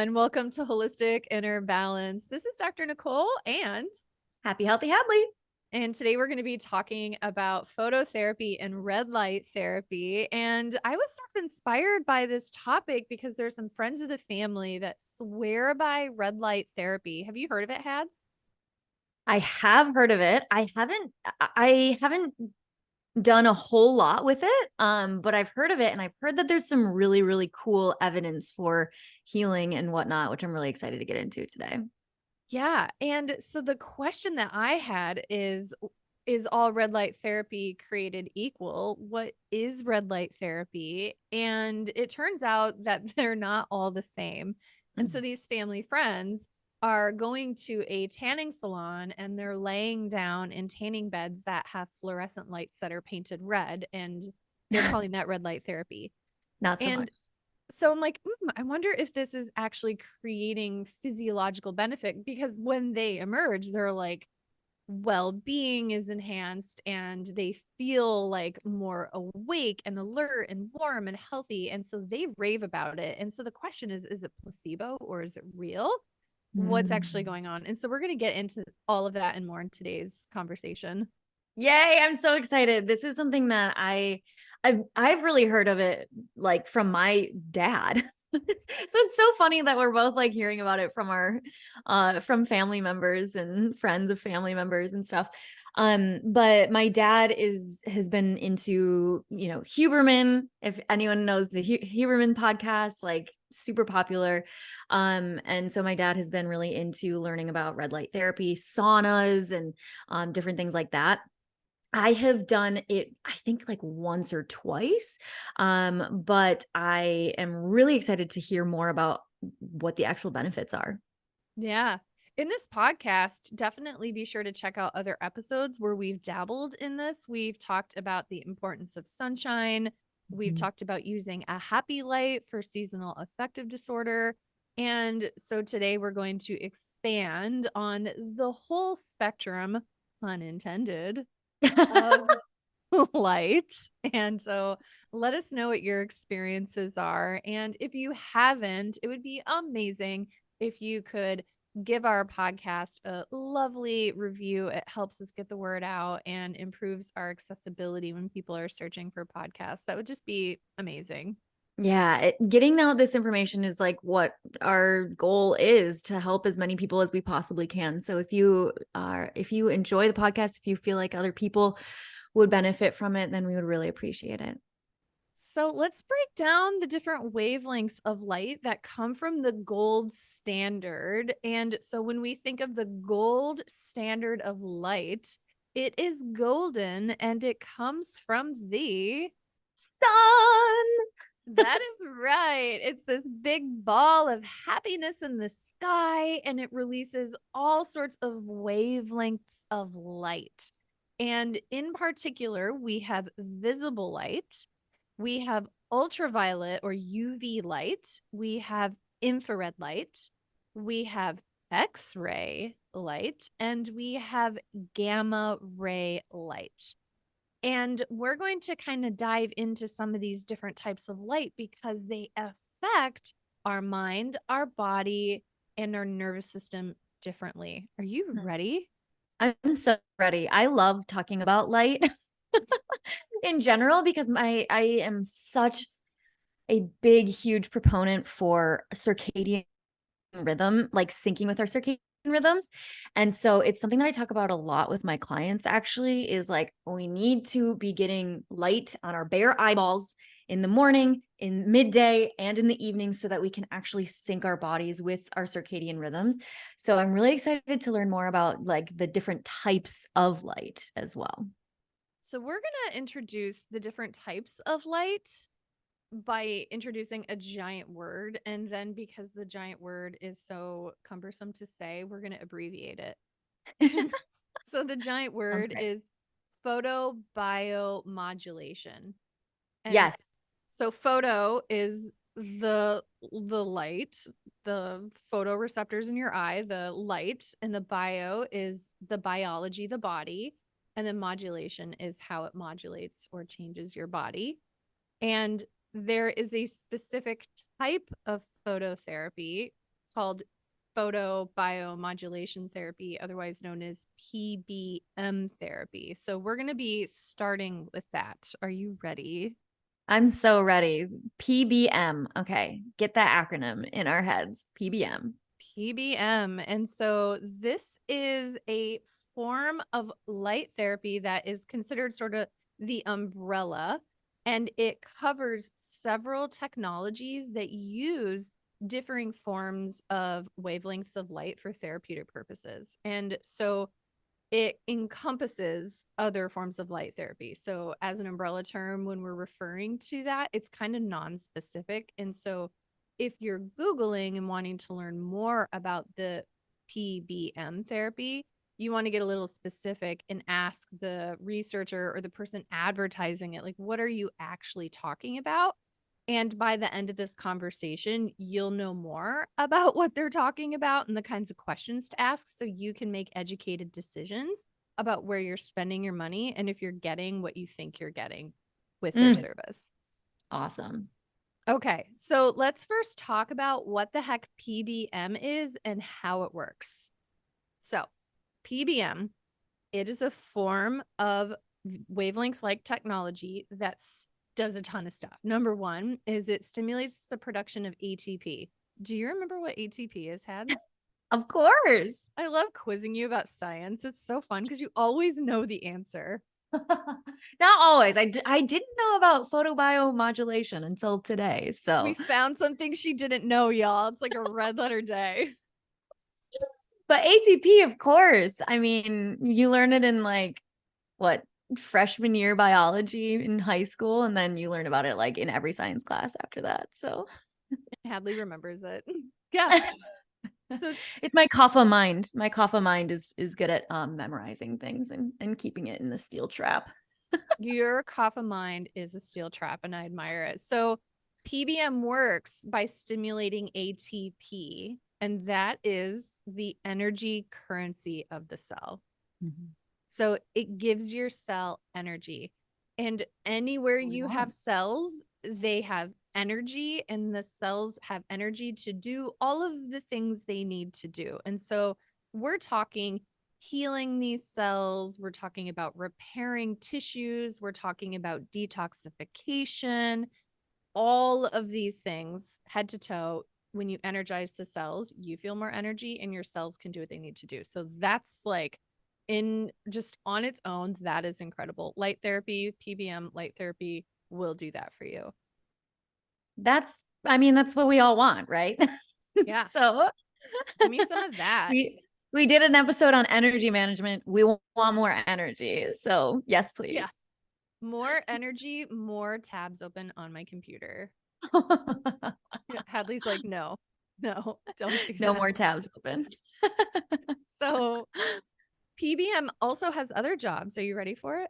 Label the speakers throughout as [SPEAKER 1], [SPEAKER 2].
[SPEAKER 1] everyone. Welcome to Holistic Inner Balance. This is Dr. Nicole
[SPEAKER 2] Happy Healthy Hadlee.
[SPEAKER 1] And today we're going to be talking about phototherapy and red light therapy. And I was sort of inspired by this topic because there's some friends of the family that swear by red light therapy. Have you heard of it, Hads?
[SPEAKER 2] I have heard of it. I haven't done a whole lot with it. But I've heard of it, and I've heard that there's some really, really cool evidence for healing and whatnot, which I'm really excited to get into today.
[SPEAKER 1] Yeah. And so the question that I had is all red light therapy created equal? What is red light therapy? And it turns out that they're not all the same. And so these family friends are going to a tanning salon and they're laying down in tanning beds that have fluorescent lights that are painted red, and they're calling that red light therapy.
[SPEAKER 2] Not so
[SPEAKER 1] And
[SPEAKER 2] much.
[SPEAKER 1] so I'm like, I wonder if this is actually creating physiological benefit, because when they emerge, they're like, well-being is enhanced and they feel like more awake and alert and warm and healthy. And so they rave about it. And so the question is it placebo or is it real? What's actually
[SPEAKER 2] Mm.
[SPEAKER 1] going on? And so we're going to get into all of that and more in today's conversation.
[SPEAKER 2] Yay, I'm so excited. This is something that I've really heard of it, like, from my dad. So it's so funny that we're both like hearing about it from our from family members and friends of family members and stuff. But my dad has been into, Huberman. If anyone knows the Huberman podcast, like, super popular. And so my dad has been really into learning about red light therapy, saunas, and different things like that. I have done it, I think, like, once or twice. But I am really excited to hear more about what the actual benefits are.
[SPEAKER 1] Yeah. In this podcast, definitely be sure to check out other episodes where we've dabbled in this. We've talked about the importance of sunshine. We've
[SPEAKER 2] Mhm.
[SPEAKER 1] talked about using a happy light for seasonal affective disorder. And so today we're going to expand on the whole spectrum, pun intended, of light. And so let us know what your experiences are. And if you haven't, it would be amazing if you could give our podcast a lovely review. It helps us get the word out and improves our accessibility when people are searching for podcasts. That would just be amazing.
[SPEAKER 2] Yeah, getting out this information is like what our goal is, to help as many people as we possibly can. So if you enjoy the podcast, if you feel like other people would benefit from it, then we would really appreciate it.
[SPEAKER 1] So let's break down the different wavelengths of light that come from the gold standard. And so when we think of the gold standard of light, it is golden and it comes from the
[SPEAKER 2] Sun.
[SPEAKER 1] that is right. It's this big ball of happiness in the sky, and it releases all sorts of wavelengths of light. And in particular, we have visible light, we have ultraviolet or UV light, we have infrared light, we have X ray light, and we have gamma ray light. And we're going to kind of dive into some of these different types of light because they affect our mind, our body, and our nervous system differently. Are you ready?
[SPEAKER 2] I'm so ready. I love talking about light in general because I am such a big, huge proponent for circadian rhythm, like syncing with our circadian rhythms. And so it's something that I talk about a lot with my clients, actually, is like, we need to be getting light on our bare eyeballs in the morning, in midday, and in the evening, so that we can actually sync our bodies with our circadian rhythms. So I'm really excited to learn more about, like, the different types of light as well.
[SPEAKER 1] So, we're going to introduce the different types of light by introducing a giant word. And then, because the giant word is so cumbersome to say, we're going to abbreviate it. So, the giant
[SPEAKER 2] Sounds
[SPEAKER 1] word
[SPEAKER 2] great.
[SPEAKER 1] is photobiomodulation. And
[SPEAKER 2] Yes.
[SPEAKER 1] so photo is the light, the photoreceptors in your eye, the light, and the bio is the biology, the body, and then modulation is how it modulates or changes your body. And there is a specific type of phototherapy called photobiomodulation therapy, otherwise known as PBM therapy. So we're going to be starting with that. Are you ready?
[SPEAKER 2] I'm so ready. PBM. Okay. Get that acronym in our heads. PBM.
[SPEAKER 1] PBM. And so this is a form of light therapy that is considered sort of the umbrella, and it covers several technologies that use differing forms of wavelengths of light for therapeutic purposes. And so it encompasses other forms of light therapy. So, as an umbrella term, when we're referring to that, it's kind of non-specific. And so, if you're Googling and wanting to learn more about the PBM therapy, you want to get a little specific and ask the researcher or the person advertising it, like, what are you actually talking about? And by the end of this conversation, you'll know more about what they're talking about and the kinds of questions to ask so you can make educated decisions about where you're spending your money and if you're getting what you think you're getting with their service.
[SPEAKER 2] Awesome.
[SPEAKER 1] Okay, so let's first talk about what the heck PBM is and how it works. So, PBM, it is a form of wavelength-like technology that does a ton of stuff. Number one is it stimulates the production of ATP. Do you remember what ATP is, Hads?
[SPEAKER 2] Of course.
[SPEAKER 1] I love quizzing you about science. It's so fun because you always know the answer.
[SPEAKER 2] Not always. I didn't know about photobiomodulation until today. So,
[SPEAKER 1] We found something she didn't know, y'all. It's like a red letter day.
[SPEAKER 2] but ATP, of course. I mean, you learn it in like what, freshman year biology in high school, and then you learn about it like in every science class after that. So
[SPEAKER 1] Hadlee remembers it. Yeah. So
[SPEAKER 2] it's my kapha mind. My kapha mind is good at memorizing things and keeping it in the steel trap.
[SPEAKER 1] your kapha mind is a steel trap, and I admire it. So PBM works by stimulating ATP, and that is the energy currency of the cell. Mm-hmm. So it gives your cell energy. And anywhere you have cells, they have energy, and the cells have energy to do all of the things they need to do. And so we're talking healing these cells, we're talking about repairing tissues, we're talking about detoxification, all of these things head to toe. When you energize the cells, you feel more energy and your cells can do what they need to do. So that's like in just on its own, that is incredible. Light therapy, PBM light therapy will do that for you.
[SPEAKER 2] That's what we all want, right?
[SPEAKER 1] Yeah.
[SPEAKER 2] So
[SPEAKER 1] give me some of that.
[SPEAKER 2] We did an episode on energy management. We want more energy. So yes, please.
[SPEAKER 1] Yeah. More energy, more tabs open on my computer. Hadley's like, no, don't do that.
[SPEAKER 2] No more tabs open.
[SPEAKER 1] So PBM also has other jobs. Are you ready for it?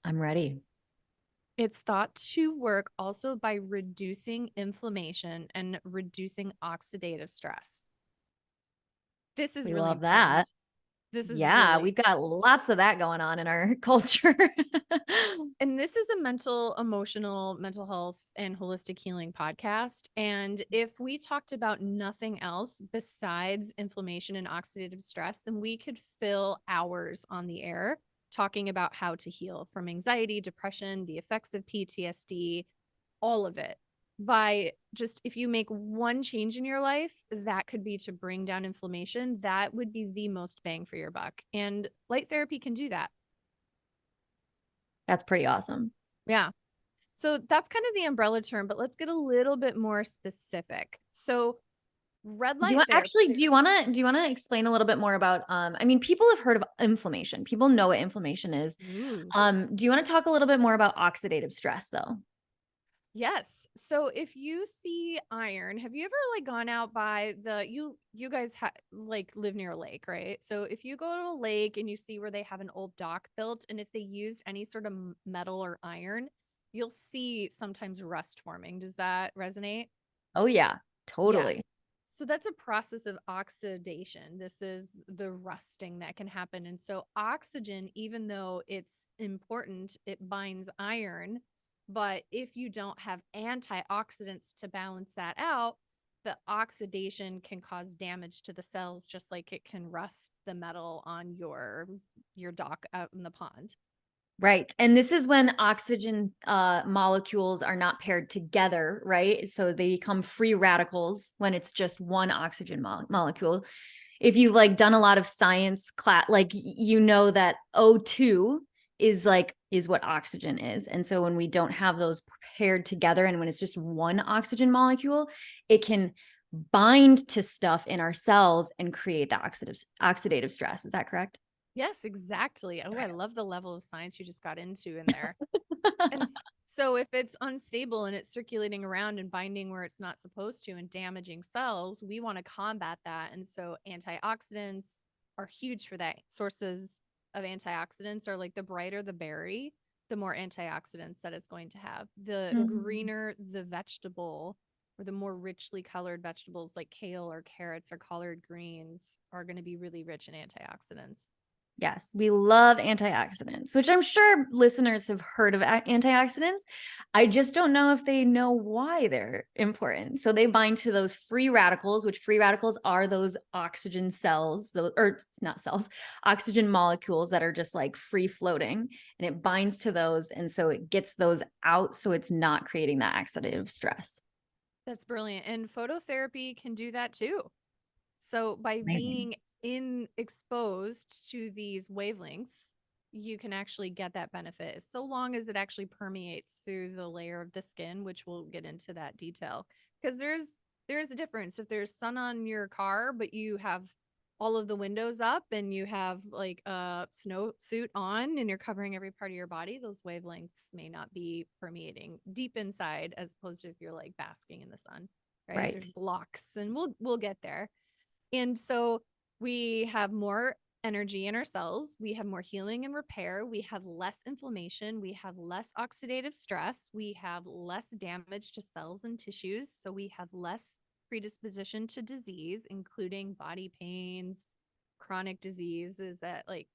[SPEAKER 2] I'm ready.
[SPEAKER 1] It's thought to work also by reducing inflammation and reducing oxidative stress. This is
[SPEAKER 2] we
[SPEAKER 1] really
[SPEAKER 2] love
[SPEAKER 1] important.
[SPEAKER 2] That.
[SPEAKER 1] This is
[SPEAKER 2] we've got lots of that going on in our culture.
[SPEAKER 1] And this is a mental health and holistic healing podcast. And if we talked about nothing else besides inflammation and oxidative stress, then we could fill hours on the air talking about how to heal from anxiety, depression, the effects of PTSD, all of it. By just, if you make one change in your life, that could be to bring down inflammation. That would be the most bang for your buck. And light therapy can do that.
[SPEAKER 2] That's pretty awesome.
[SPEAKER 1] Yeah. So that's kind of the umbrella term, but let's get a little bit more specific. So red light therapy.
[SPEAKER 2] Do you want to explain a little bit more about people have heard of inflammation. People know what inflammation is.
[SPEAKER 1] Ooh.
[SPEAKER 2] Do you want to talk a little bit more about oxidative stress though?
[SPEAKER 1] Yes. So if you see iron, have you ever like gone out by you guys like live near a lake, right? So if you go to a lake and you see where they have an old dock built, and if they used any sort of metal or iron, you'll see sometimes rust forming. Does that resonate?
[SPEAKER 2] Oh yeah, totally.
[SPEAKER 1] Yeah. So that's a process of oxidation. This is the rusting that can happen. And so oxygen, even though it's important, it binds iron. But if you don't have antioxidants to balance that out, the oxidation can cause damage to the cells, just like it can rust the metal on your dock out in the pond.
[SPEAKER 2] Right. And this is when oxygen molecules are not paired together, right? So they become free radicals when it's just one oxygen molecule. If you've like done a lot of science class, like you know that O2 is what oxygen is. And so when we don't have those paired together and when it's just one oxygen molecule, it can bind to stuff in our cells and create the oxidative stress. Is that correct?
[SPEAKER 1] Yes, exactly. Oh, I love the level of science you just got into in there. And so if it's unstable and it's circulating around and binding where it's not supposed to and damaging cells, we want to combat that. And so antioxidants are huge for that. Sources of antioxidants are like the brighter the berry, the more antioxidants that it's going to have. The
[SPEAKER 2] Mhm.
[SPEAKER 1] greener the vegetable or the more richly colored vegetables like kale or carrots or collard greens are going to be really rich in antioxidants.
[SPEAKER 2] Yes, we love antioxidants, which I'm sure listeners have heard of antioxidants. I just don't know if they know why they're important. So they bind to those free radicals, which free radicals are those oxygen cells, or not cells, oxygen molecules that are just like free floating, and it binds to those. And so it gets those out so it's not creating that oxidative stress.
[SPEAKER 1] That's brilliant. And phototherapy can do that too. So by
[SPEAKER 2] Amazing.
[SPEAKER 1] being in exposed to these wavelengths, you can actually get that benefit so long as it actually permeates through the layer of the skin, which we'll get into that detail. Because there's a difference. If there's sun on your car, but you have all of the windows up and you have like a snow suit on and you're covering every part of your body, those wavelengths may not be permeating deep inside as opposed to if you're like basking in the sun, right?
[SPEAKER 2] Right.
[SPEAKER 1] There's blocks and we'll get there. And so we have more energy in our cells. We have more healing and repair. We have less inflammation. We have less oxidative stress. We have less damage to cells and tissues. So we have less predisposition to disease, including body pains, chronic diseases that like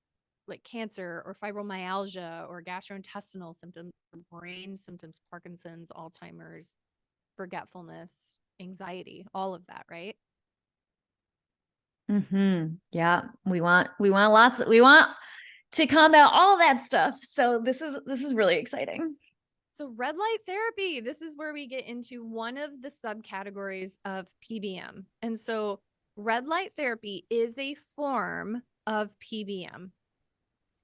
[SPEAKER 1] cancer or fibromyalgia or gastrointestinal symptoms, brain symptoms, Parkinson's, Alzheimer's, forgetfulness, anxiety, all of that, right?
[SPEAKER 2] Yeah, we want to combat all of that stuff. So this is really exciting.
[SPEAKER 1] So, red light therapy, this is where we get into one of the subcategories of PBM. And so, red light therapy is a form of PBM.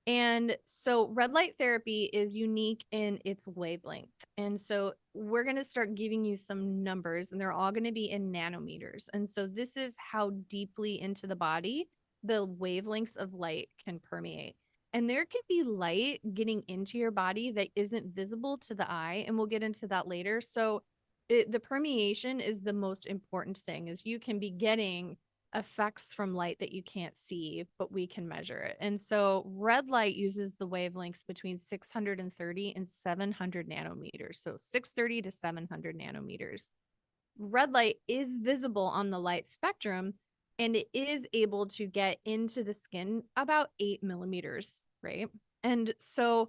[SPEAKER 1] And so, red light therapy is unique in its wavelength. And so, we're going to start giving you some numbers, and they're all going to be in nanometers. And so, this is how deeply into the body the wavelengths of light can permeate. And there could be light getting into your body that isn't visible to the eye. And we'll get into that later. So, the permeation is the most important thing, is you can be getting effects from light that you can't see, but we can measure it. And so red light uses the wavelengths between 630 and 700 nanometers. So 630 to 700 nanometers. Red light is visible on the light spectrum and it is able to get into the skin about 8 millimeters, right? And so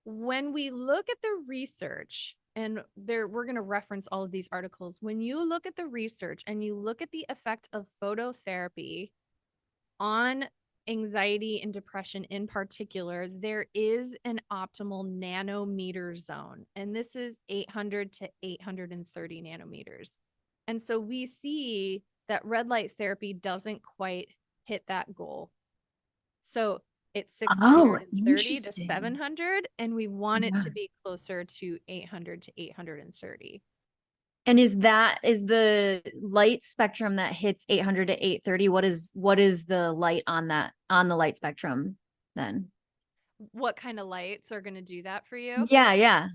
[SPEAKER 1] when we look at the research, and there we're going to reference all of these articles, when you look at the research and you look at the effect of phototherapy on anxiety and depression in particular, there is an optimal nanometer zone, and this is 800 to 830 nanometers. And so we see that red light therapy doesn't quite hit that goal. So it's
[SPEAKER 2] Oh,
[SPEAKER 1] 630 to
[SPEAKER 2] interesting.
[SPEAKER 1] 700, and we want it
[SPEAKER 2] Yeah.
[SPEAKER 1] to be closer to 800 to 830.
[SPEAKER 2] And is the light spectrum that hits 800 to 830? What is the light on the light spectrum then?
[SPEAKER 1] What kind of lights are going to do that for you?
[SPEAKER 2] Yeah, yeah.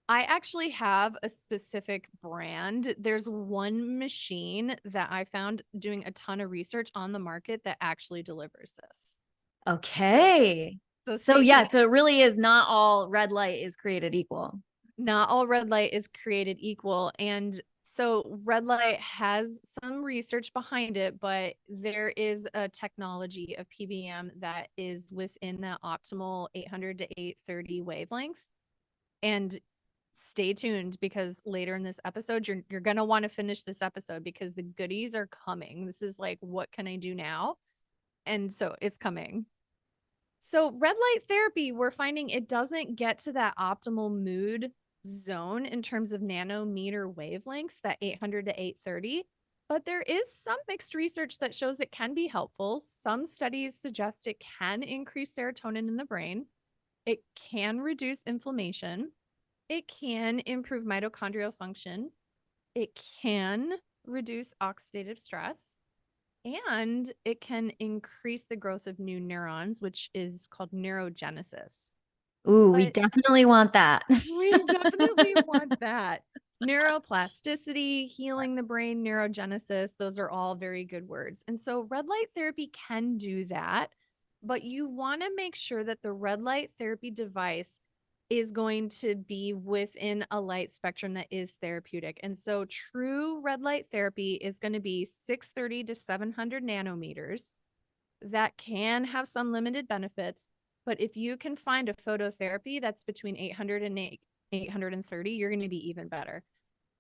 [SPEAKER 1] I actually have a specific brand. There's one machine that I found doing a ton of research on the market that actually delivers this. So,
[SPEAKER 2] Okay.
[SPEAKER 1] so
[SPEAKER 2] So
[SPEAKER 1] stay
[SPEAKER 2] yeah,
[SPEAKER 1] tuned.
[SPEAKER 2] so it really is not all red light is created equal.
[SPEAKER 1] Not all red light is created equal. And so red light has some research behind it, but there is a technology of PBM that is within that optimal 800 to 830 wavelength. And stay tuned, because later in this episode, you're going to want to finish this episode because the goodies are coming. This is like, what can I do now? And so it's coming. So red light therapy, we're finding it doesn't get to that optimal mood zone in terms of nanometer wavelengths, that 800 to 830. But there is some mixed research that shows it can be helpful. Some studies suggest it can increase serotonin in the brain. It can reduce inflammation. It can improve mitochondrial function. It can reduce oxidative stress. And it can increase the growth of new neurons, which is called neurogenesis.
[SPEAKER 2] Ooh, we
[SPEAKER 1] But
[SPEAKER 2] definitely want that.
[SPEAKER 1] we definitely want that. Neuroplasticity, healing the brain, neurogenesis, those are all very good words. And so red light therapy can do that, but you want to make sure that the red light therapy device is going to be within a light spectrum that is therapeutic. And so true red light therapy is going to be 630 to 700 nanometers. That can have some limited benefits, but if you can find a phototherapy that's between 800 and 830, you're going to be even better.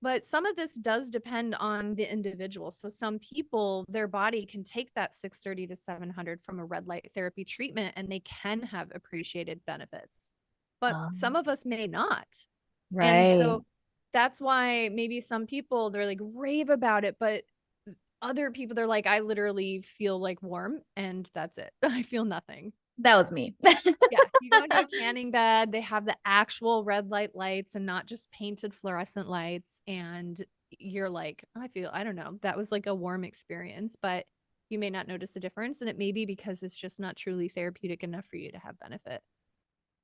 [SPEAKER 1] But some of this does depend on the individual. So some people, their body can take that 630 to 700 from a red light therapy treatment, and they can have appreciated benefits. But some of us may not. And
[SPEAKER 2] Right.
[SPEAKER 1] so that's why maybe some people, they're like rave about it, but other people, they're like, I literally feel like warm and that's it. I feel nothing.
[SPEAKER 2] That was me.
[SPEAKER 1] Yeah, you go into a tanning bed, they have the actual red lights and not just painted fluorescent lights. And you're like, I don't know, that was like a warm experience, but you may not notice a difference. And it may be because it's just not truly therapeutic enough for you to have benefit.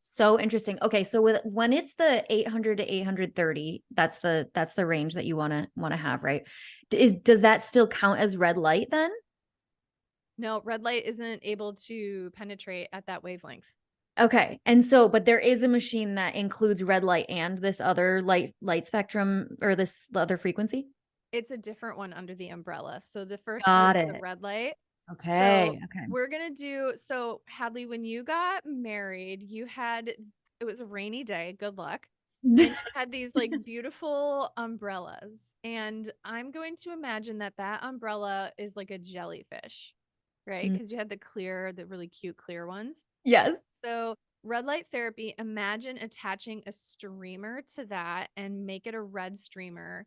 [SPEAKER 2] So interesting. Okay, so when it's the 800 to 830, that's the range that you want to have, right? Does that still count as red light then?
[SPEAKER 1] No, red light isn't able to penetrate at that wavelength.
[SPEAKER 2] Okay. And so, but there is a machine that includes red light and this other light spectrum, or this other frequency.
[SPEAKER 1] It's a different one under the umbrella. So the first
[SPEAKER 2] Got
[SPEAKER 1] was the
[SPEAKER 2] it.
[SPEAKER 1] red light. So
[SPEAKER 2] Okay. Okay.
[SPEAKER 1] we're gonna do, so Hadlee, when you got married, it was a rainy day, good luck. And you had these like beautiful umbrellas. And I'm going to imagine that that umbrella is like a jellyfish, right?
[SPEAKER 2] Mm,
[SPEAKER 1] Because you had the really cute clear ones.
[SPEAKER 2] yes.
[SPEAKER 1] So red light therapy, imagine attaching a streamer to that and make it a red streamer.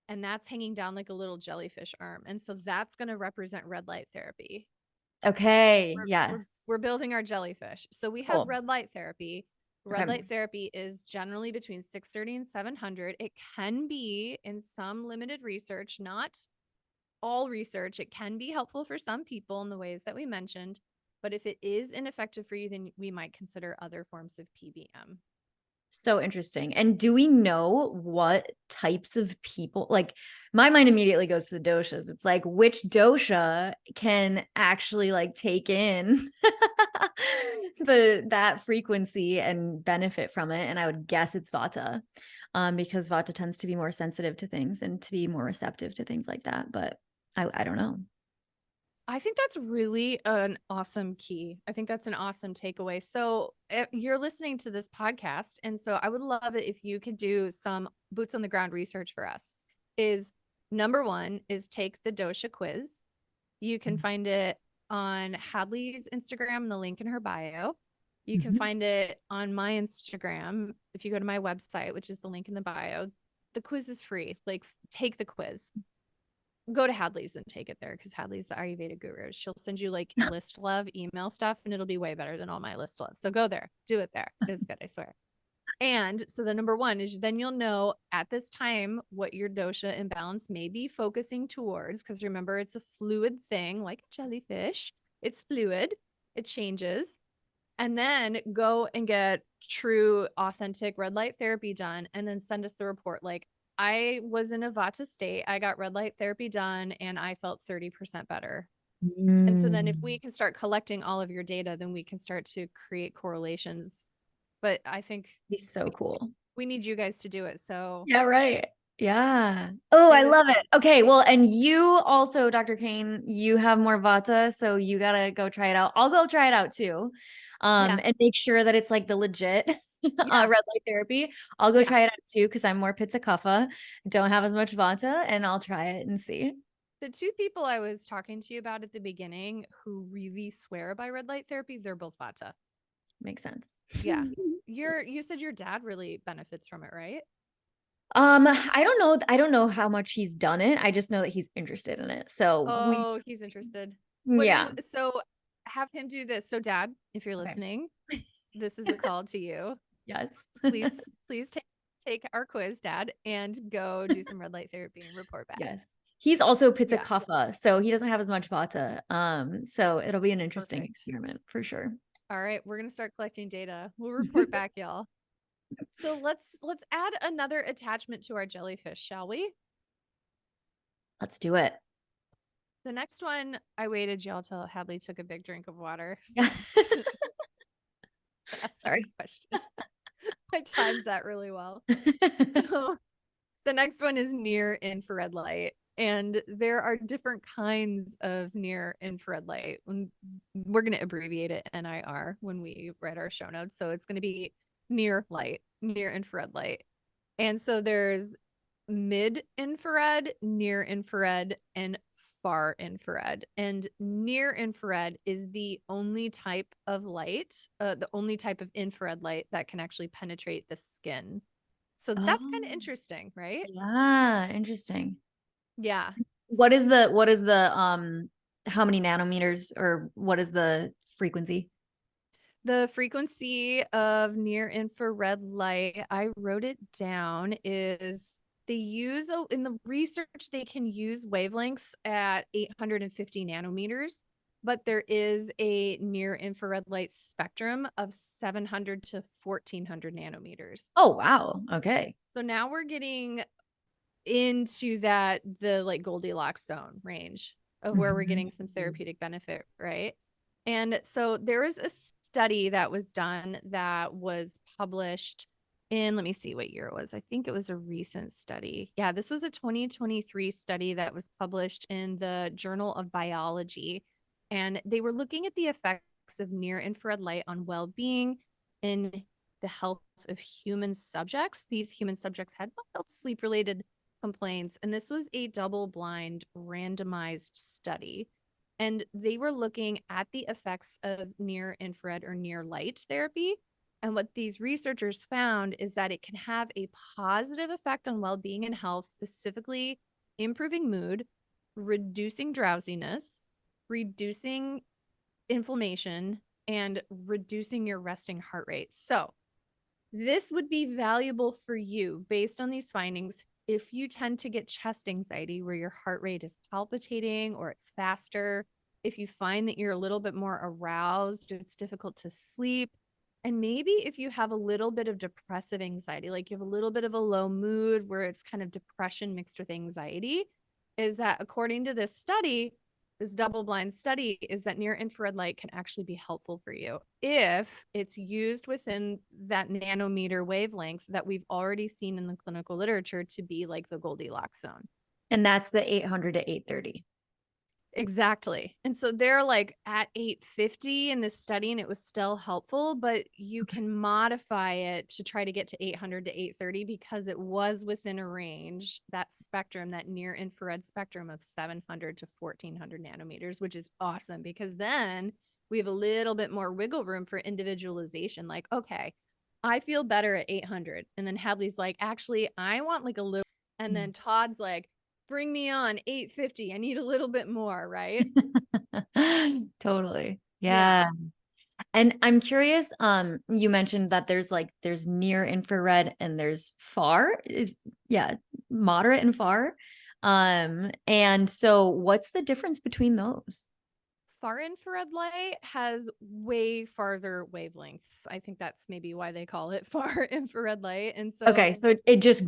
[SPEAKER 1] And that's hanging down like a little jellyfish arm. And so that's going to represent red light therapy.
[SPEAKER 2] Okay.
[SPEAKER 1] We're,
[SPEAKER 2] Yes.
[SPEAKER 1] we're building our jellyfish. So we have
[SPEAKER 2] Cool.
[SPEAKER 1] red light therapy. Red
[SPEAKER 2] Okay.
[SPEAKER 1] light therapy is generally between 630 and 700. It can be, in some limited research, not all research, it can be helpful for some people in the ways that we mentioned. But if it is ineffective for you, then we might consider other forms of PBM.
[SPEAKER 2] So interesting. And do we know what types of people, like my mind immediately goes to the doshas. It's like which dosha can actually like take in that frequency and benefit from it. And I would guess it's vata, because vata tends to be more sensitive to things and to be more receptive to things like that. But I don't know.
[SPEAKER 1] I think that's really an awesome key. I think that's an awesome takeaway. So, if you're listening to this podcast, and so I would love it if you could do some boots on the ground research for us. Is number one is take the dosha quiz. You can find it on Hadley's Instagram, the link in her bio. You can
[SPEAKER 2] Mhm.
[SPEAKER 1] find it on my Instagram if you go to my website, which is the link in the bio. The quiz is free. Like, take the quiz. Go to Hadley's and take it there, because Hadley's the Ayurveda guru. She'll send you like list love email stuff, and it'll be way better than all my list love. So go there, do it there. It's good, I swear. And so the number one is then you'll know at this time what your dosha imbalance may be focusing towards. Because remember, it's a fluid thing like a jellyfish. It's fluid, it changes. And then go and get true, authentic red light therapy done, and then send us the report. Like, I was in a vata state. I got red light therapy done and I felt 30% better. And so then if
[SPEAKER 2] Mm.
[SPEAKER 1] we can start collecting all of your data, then we can start to create correlations. But I think
[SPEAKER 2] He's so cool.
[SPEAKER 1] we need you guys to do it. So
[SPEAKER 2] Yeah, right. Yeah. Oh, I
[SPEAKER 1] get it
[SPEAKER 2] love it.
[SPEAKER 1] done.
[SPEAKER 2] Okay. Well, and you also, Dr. Kane, you have more Vata, so you gotta go try it out. I'll go try it out too.
[SPEAKER 1] Yeah.
[SPEAKER 2] and make sure that it's like the legit
[SPEAKER 1] Yeah.
[SPEAKER 2] red light therapy. I'll go
[SPEAKER 1] Yeah.
[SPEAKER 2] try it out too because I'm more pizza kapha, don't have as much vata, and I'll try it and see.
[SPEAKER 1] The two people I was talking to you about at the beginning who really swear by red light therapy, they're both vata.
[SPEAKER 2] Makes sense.
[SPEAKER 1] Yeah. You said your dad really benefits from it, right?
[SPEAKER 2] I don't know how much he's done it. I just know that he's interested in it. So we
[SPEAKER 1] Oh, he's interested. What
[SPEAKER 2] yeah.
[SPEAKER 1] is so have him do this. So dad, if you're
[SPEAKER 2] Okay.
[SPEAKER 1] listening, this is a call to you.
[SPEAKER 2] Yes.
[SPEAKER 1] Please take our quiz, dad, and go do some red light therapy and report back.
[SPEAKER 2] Yes. He's also pitta
[SPEAKER 1] Yeah.
[SPEAKER 2] kapha, so he doesn't have as much vata. So it'll be an interesting
[SPEAKER 1] Perfect.
[SPEAKER 2] experiment for sure.
[SPEAKER 1] All right, we're gonna start collecting data. We'll report back, y'all. So let's add another attachment to our jellyfish, shall we?
[SPEAKER 2] Let's do it.
[SPEAKER 1] The next one, I waited y'all till Hadley took a big drink of water.
[SPEAKER 2] Yeah.
[SPEAKER 1] Ask you
[SPEAKER 2] Sorry.
[SPEAKER 1] a question. I timed that really well. So the next one is near infrared light. And there are different kinds of near infrared light. We're going to abbreviate it NIR when we write our show notes. So it's going to be near light, near infrared light. And so there's mid infrared, near infrared, and far infrared. And near infrared is the only type of light, the only type of infrared light that can actually penetrate the skin. So that's kind of
[SPEAKER 2] Oh,
[SPEAKER 1] interesting, right?
[SPEAKER 2] yeah, interesting.
[SPEAKER 1] Yeah.
[SPEAKER 2] What is the how many nanometers or what is the frequency?
[SPEAKER 1] The frequency of near infrared light, I wrote it down, is they use in the research, they can use wavelengths at 850 nanometers, but there is a near infrared light spectrum of 700 to 1400 nanometers.
[SPEAKER 2] Oh, wow. Okay.
[SPEAKER 1] So now we're getting into the like Goldilocks zone range of where we're getting some
[SPEAKER 2] Mhm.
[SPEAKER 1] therapeutic benefit, right? And so there was a study that was done that was published in, let me see what year it was. I think it was a recent study. Yeah, this was a 2023 study that was published in the Journal of Biology. And they were looking at the effects of near infrared light on well being in the health of human subjects. These human subjects had mild sleep related complaints. And this was a double blind randomized study. And they were looking at the effects of near infrared or near light therapy. And what these researchers found is that it can have a positive effect on well being and health, specifically improving mood, reducing drowsiness, reducing inflammation, and reducing your resting heart rate. So, this would be valuable for you based on these findings if you tend to get chest anxiety where your heart rate is palpitating or it's faster, if you find that you're a little bit more aroused, it's difficult to sleep, and maybe if you have a little bit of depressive anxiety, like you have a little bit of a low mood where it's kind of depression mixed with anxiety, is that according to this study, this double blind study, is that near infrared light can actually be helpful for you if it's used within that nanometer wavelength that we've already seen in the clinical literature to be like the Goldilocks zone.
[SPEAKER 2] And that's the 800 to 830.
[SPEAKER 1] Exactly. And so they're like at 850 in this study, and it was still helpful, but you
[SPEAKER 2] Okay.
[SPEAKER 1] can modify it to try to get to 800 to 830 because it was within a range, that spectrum, that near infrared spectrum of 700 to 1400 nanometers, which is awesome because then we have a little bit more wiggle room for individualization. Like, okay, I feel better at 800. And then Hadley's like, actually, I want like a little, and then Todd's like, bring me on 850. I need a little bit more, right?
[SPEAKER 2] Totally.
[SPEAKER 1] Yeah.
[SPEAKER 2] Yeah. And I'm curious, you mentioned that there's near infrared and there's far is yeah, moderate and far. And so what's the difference between those?
[SPEAKER 1] Far infrared light has way farther wavelengths. I think that's maybe why they call it far infrared light. And so
[SPEAKER 2] Okay, so they just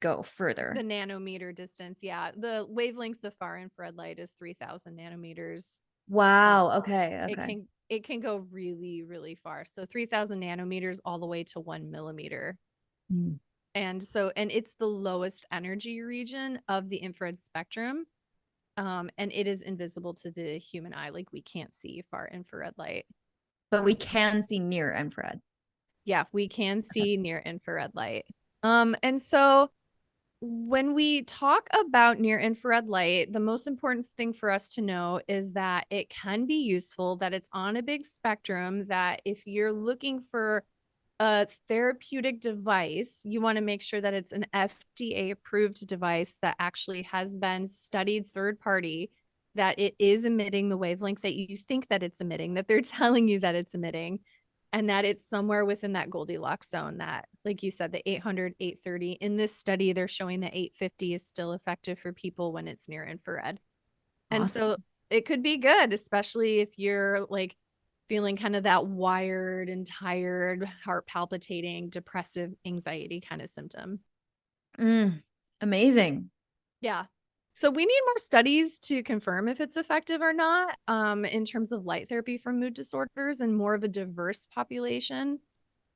[SPEAKER 2] go
[SPEAKER 1] the
[SPEAKER 2] further.
[SPEAKER 1] nanometer distance, yeah, the wavelengths of far infrared light is 3000 nanometers. Um,
[SPEAKER 2] Wow. Okay.
[SPEAKER 1] it
[SPEAKER 2] Okay.
[SPEAKER 1] can go really, really far. So 3000 nanometers all the way to 1 millimeter.
[SPEAKER 2] Mm.
[SPEAKER 1] And it's the lowest energy region of the infrared spectrum. And it is invisible to the human eye. Like we can't see far infrared light.
[SPEAKER 2] But we can see near infrared.
[SPEAKER 1] Yeah, we can see near infrared light. And so when we talk about near infrared light, the most important thing for us to know is that it can be useful, that it's on a big spectrum, that if you're looking for a therapeutic device, you want to make sure that it's an FDA approved device that actually has been studied third party, that it is emitting the wavelength that you think that it's emitting, that they're telling you that it's emitting, and that it's somewhere within that Goldilocks zone that, like you said, the 800, 830. In this study, they're showing that 850 is still effective for people when it's near infrared. And
[SPEAKER 2] Awesome.
[SPEAKER 1] so it could be good, especially if you're like feeling kind of that wired and tired, heart palpitating, depressive, anxiety kind of symptom.
[SPEAKER 2] Amazing.
[SPEAKER 1] Yeah. So we need more studies to confirm if it's effective or not, in terms of light therapy for mood disorders and more of a diverse population.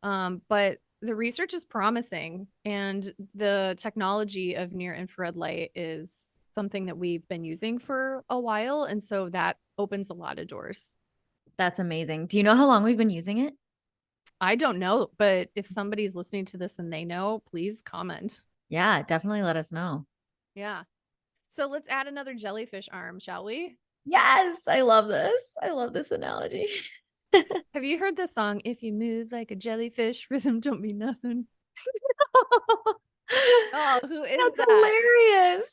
[SPEAKER 1] But the research is promising, and the technology of near infrared light is something that we've been using for a while. And so that opens a lot of doors.
[SPEAKER 2] That's amazing. Do you know how long we've been using it?
[SPEAKER 1] I don't know, but if somebody's listening to this and they know, please comment.
[SPEAKER 2] Yeah, definitely let us know.
[SPEAKER 1] Yeah. So let's add another jellyfish arm, shall we?
[SPEAKER 2] Yes, I love this. I love this analogy.
[SPEAKER 1] Have you heard the song, If You Move Like a Jellyfish, Rhythm Don't Mean Nothing? Oh, who is
[SPEAKER 2] That's
[SPEAKER 1] that?
[SPEAKER 2] hilarious.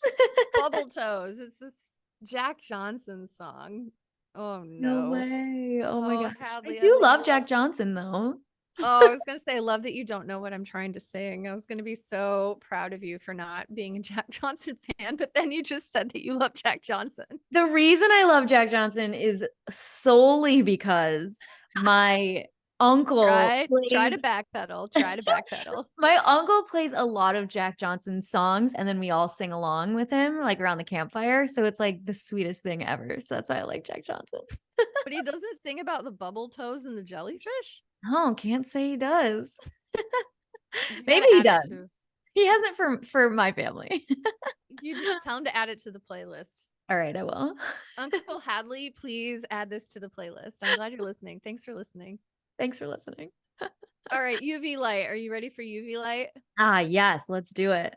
[SPEAKER 1] Bubble Toes. It's this Jack Johnson song. Oh
[SPEAKER 2] No
[SPEAKER 1] no.
[SPEAKER 2] way. Oh my
[SPEAKER 1] Oh,
[SPEAKER 2] gosh. I
[SPEAKER 1] Hadley, I
[SPEAKER 2] do love
[SPEAKER 1] love.
[SPEAKER 2] Jack Johnson though.
[SPEAKER 1] Oh, I was gonna say, I love that you don't know what I'm trying to sing. I was gonna be so proud of you for not being a Jack Johnson fan, but then you just said that you love Jack Johnson.
[SPEAKER 2] The reason I love Jack Johnson is solely because my uncle
[SPEAKER 1] Try
[SPEAKER 2] plays
[SPEAKER 1] to backpedal. Try to backpedal.
[SPEAKER 2] my uncle plays a lot of Jack Johnson songs and then we all sing along with him like around the campfire. So it's like the sweetest thing ever. So that's why I like Jack Johnson.
[SPEAKER 1] But he doesn't sing about the bubble toes and the jellyfish.
[SPEAKER 2] Oh, can't say he does.
[SPEAKER 1] You
[SPEAKER 2] Maybe
[SPEAKER 1] gotta
[SPEAKER 2] he
[SPEAKER 1] add it to.
[SPEAKER 2] does. He hasn't for my family.
[SPEAKER 1] You just tell him to add it to the playlist.
[SPEAKER 2] All right, I will.
[SPEAKER 1] Uncle Hadley, please add this to the playlist. I'm glad you're listening. Thanks for listening.
[SPEAKER 2] Thanks for listening.
[SPEAKER 1] All right, UV light. Are you ready for UV light?
[SPEAKER 2] Ah, yes, let's do it.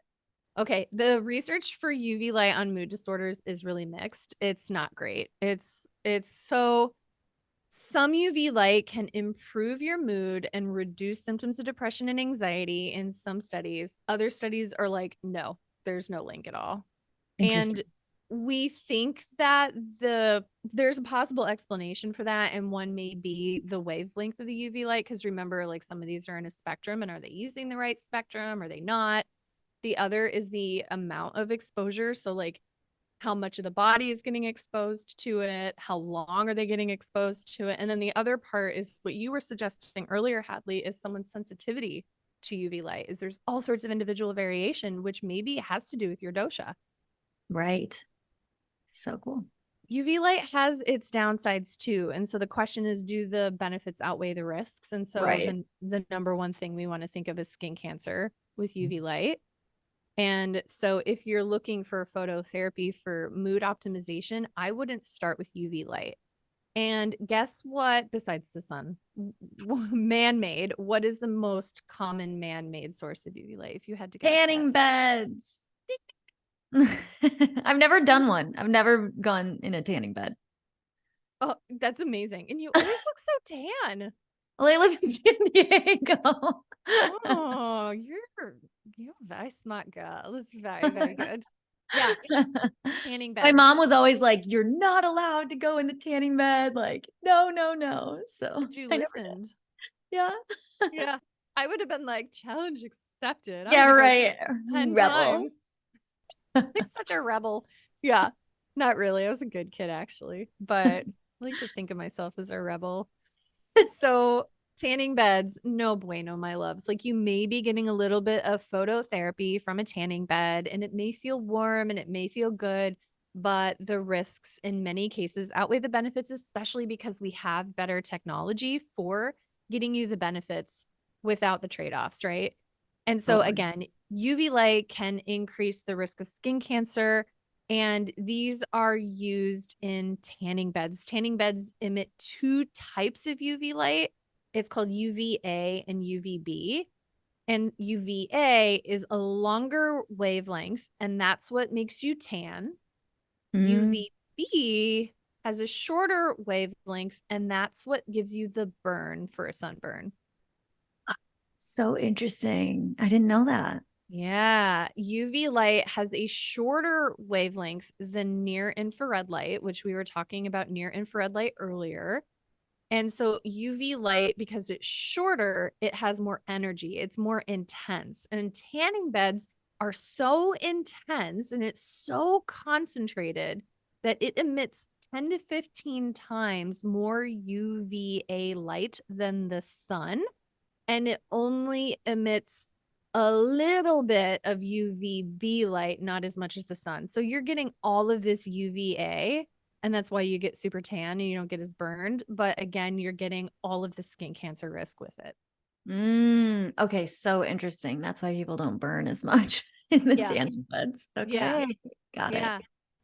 [SPEAKER 1] Okay, the research for UV light on mood disorders is really mixed. It's not great. It's so some UV light can improve your mood and reduce symptoms of depression and anxiety in some studies. Other studies are like, no, there's no link at all. And
[SPEAKER 2] Interesting.
[SPEAKER 1] we think that there's a possible explanation for that, and one may be the wavelength of the UV light, because remember, like, some of these are in a spectrum, and are they using the right spectrum? Are they not? The other is the amount of exposure. So like how much of the body is getting exposed to it, how long are they getting exposed to it? And then the other part is what you were suggesting earlier, Hadley, is someone's sensitivity to UV light. Is there's all sorts of individual variation, which maybe has to do with your dosha.
[SPEAKER 2] Right. So cool.
[SPEAKER 1] UV light has its downsides too. And so the question is, do the benefits outweigh the risks? And so
[SPEAKER 2] Right.
[SPEAKER 1] the number one thing we want to think of is skin cancer with UV light. And so if you're looking for phototherapy for mood optimization, I wouldn't start with UV light. And guess what? Besides the sun, man-made, what is the most common man-made source of UV light? If you had to guess,
[SPEAKER 2] Tanning beds. I've never done one. I've never gone in a tanning bed.
[SPEAKER 1] Oh, that's amazing. And you always look so tan.
[SPEAKER 2] Well, I live in San Diego.
[SPEAKER 1] Oh, you're a very smart girl. That's very, very good. Yeah, tanning
[SPEAKER 2] My
[SPEAKER 1] beds.
[SPEAKER 2] mom was always like, "You're not allowed to go in the tanning bed." Like, no, no, no. So
[SPEAKER 1] But you
[SPEAKER 2] I never did.
[SPEAKER 1] listened.
[SPEAKER 2] Yeah.
[SPEAKER 1] Yeah. I would have been like, challenge accepted. I'm
[SPEAKER 2] Yeah,
[SPEAKER 1] gonna go
[SPEAKER 2] right.
[SPEAKER 1] 10
[SPEAKER 2] Rebel.
[SPEAKER 1] times. Like such a rebel. Yeah. Not really. I was a good kid actually, but I like to think of myself as a rebel. So tanning beds, no bueno, my loves. Like you may be getting a little bit of phototherapy from a tanning bed, and it may feel warm and it may feel good, but the risks in many cases outweigh the benefits, especially because we have better technology for getting you the benefits without the trade-offs, right? And so
[SPEAKER 2] Totally.
[SPEAKER 1] again, UV light can increase the risk of skin cancer. And these are used in tanning beds. Tanning beds emit two types of UV light. It's called UVA and UVB. And UVA is a longer wavelength, and that's what makes you tan.
[SPEAKER 2] Mm.
[SPEAKER 1] UVB has a shorter wavelength, and that's what gives you the burn for a sunburn.
[SPEAKER 2] So interesting. I didn't know that.
[SPEAKER 1] Yeah, UV light has a shorter wavelength than near infrared light, which we were talking about near infrared light earlier. And so UV light, because it's shorter, it has more energy. It's more intense. And tanning beds are so intense and it's so concentrated that it emits 10 to 15 times more UVA light than the sun. And it only emits a little bit of UVB light, not as much as the sun. So you're getting all of this UVA, and that's why you get super tan and you don't get as burned. But again, you're getting all of the skin cancer risk with it.
[SPEAKER 2] Okay, so interesting. That's why people don't burn as much in the
[SPEAKER 1] Yeah.
[SPEAKER 2] tanning beds.
[SPEAKER 1] Yeah.
[SPEAKER 2] Okay, got it.
[SPEAKER 1] Yeah.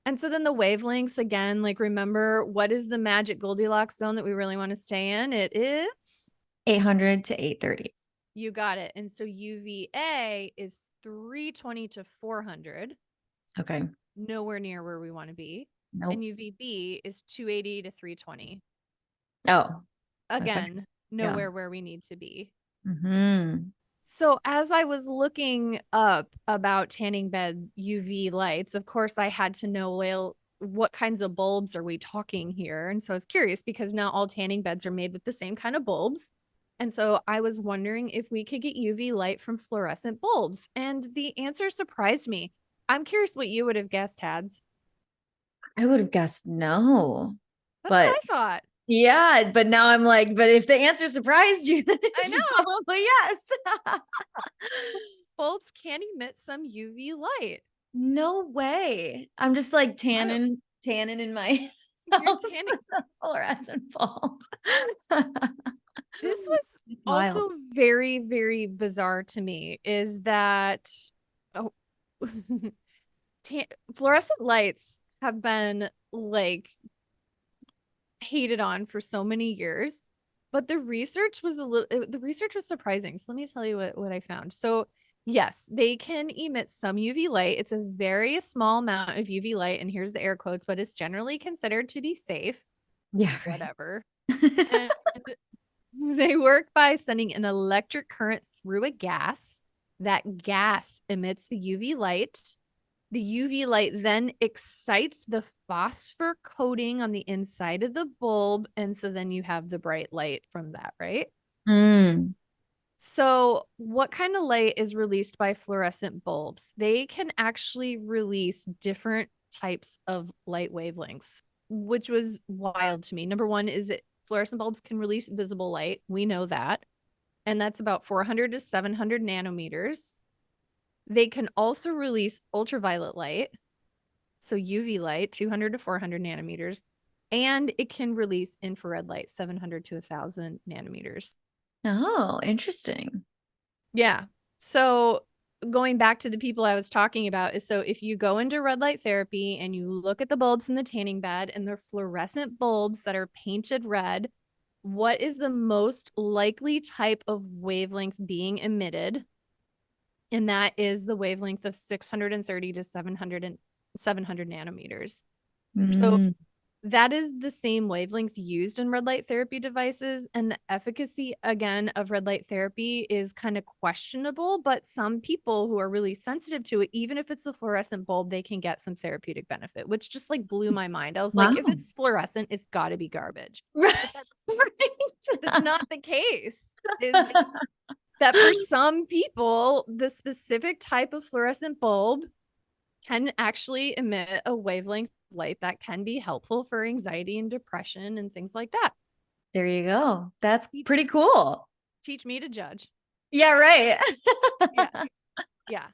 [SPEAKER 1] And so then the wavelengths again, like remember what is the magic Goldilocks zone that we really want to stay in? It is
[SPEAKER 2] 800 to 830.
[SPEAKER 1] you got it. And so UVA is 320 to 400.
[SPEAKER 2] Okay.
[SPEAKER 1] Nowhere near where we want to be.
[SPEAKER 2] Nope.
[SPEAKER 1] And UVB is 280 to 320.
[SPEAKER 2] Oh, okay.
[SPEAKER 1] Again,
[SPEAKER 2] Yeah.
[SPEAKER 1] nowhere where we need to be.
[SPEAKER 2] Mm-hmm.
[SPEAKER 1] So as I was looking up about tanning bed UV lights, of course I had to know, well, what kinds of bulbs are we talking here? And so I was curious because not all tanning beds are made with the same kind of bulbs. And so I was wondering if we could get UV light from fluorescent bulbs. And the answer surprised me. I'm curious what you would have guessed, Hads.
[SPEAKER 2] I would have guessed no,
[SPEAKER 1] That's what
[SPEAKER 2] but
[SPEAKER 1] I thought.
[SPEAKER 2] yeah, but now I'm like, but if the answer surprised you, then
[SPEAKER 1] I
[SPEAKER 2] it's
[SPEAKER 1] know.
[SPEAKER 2] probably yes.
[SPEAKER 1] Bulbs can emit some UV light.
[SPEAKER 2] No way. I'm just like
[SPEAKER 1] Wild.
[SPEAKER 2] tanning in my
[SPEAKER 1] You're
[SPEAKER 2] house
[SPEAKER 1] tanning.
[SPEAKER 2] with a fluorescent bulb.
[SPEAKER 1] This was
[SPEAKER 2] Wild.
[SPEAKER 1] also very, very bizarre to me is that oh, fluorescent lights have been like hated on for so many years, but the research was the research was surprising. So let me tell you what I found. So yes, they can emit some UV light. It's a very small amount of UV light, and here's the air quotes, but it's generally considered to be safe.
[SPEAKER 2] Yeah, right.
[SPEAKER 1] Whatever. And they work by sending an electric current through a gas. That gas emits the UV light. The UV light then excites the phosphor coating on the inside of the bulb. And so then you have the bright light from that, right?
[SPEAKER 2] Mm.
[SPEAKER 1] So, what kind of light is released by fluorescent bulbs? They can actually release different types of light wavelengths, which was wild to me. Number one is fluorescent bulbs can release visible light. We know that. And that's about 400 to 700 nanometers. They can also release ultraviolet light, so UV light, 200 to 400 nanometers. And it can release infrared light, 700 to 1,000 nanometers.
[SPEAKER 2] Oh, interesting.
[SPEAKER 1] Yeah. So going back to the people I was talking about is so if you go into red light therapy and you look at the bulbs in the tanning bed and they're fluorescent bulbs that are painted red, what is the most likely type of wavelength being emitted? And that is the wavelength of 630 to 700 nanometers. So
[SPEAKER 2] Mm.
[SPEAKER 1] that is the same wavelength used in red light therapy devices. And the efficacy, again, of red light therapy is kind of questionable. But some people who are really sensitive to it, even if it's a fluorescent bulb, they can get some therapeutic benefit, which just like blew my mind. I was like, if
[SPEAKER 2] Wow.
[SPEAKER 1] it's fluorescent, it's got to be garbage.
[SPEAKER 2] Right.
[SPEAKER 1] But that's not the case. Is that for some people, the specific type of fluorescent bulb can actually emit a wavelength light that can be helpful for anxiety and depression and things like that.
[SPEAKER 2] There you go. That's pretty cool.
[SPEAKER 1] Teach me to judge.
[SPEAKER 2] Yeah, right.
[SPEAKER 1] Yeah. Yeah.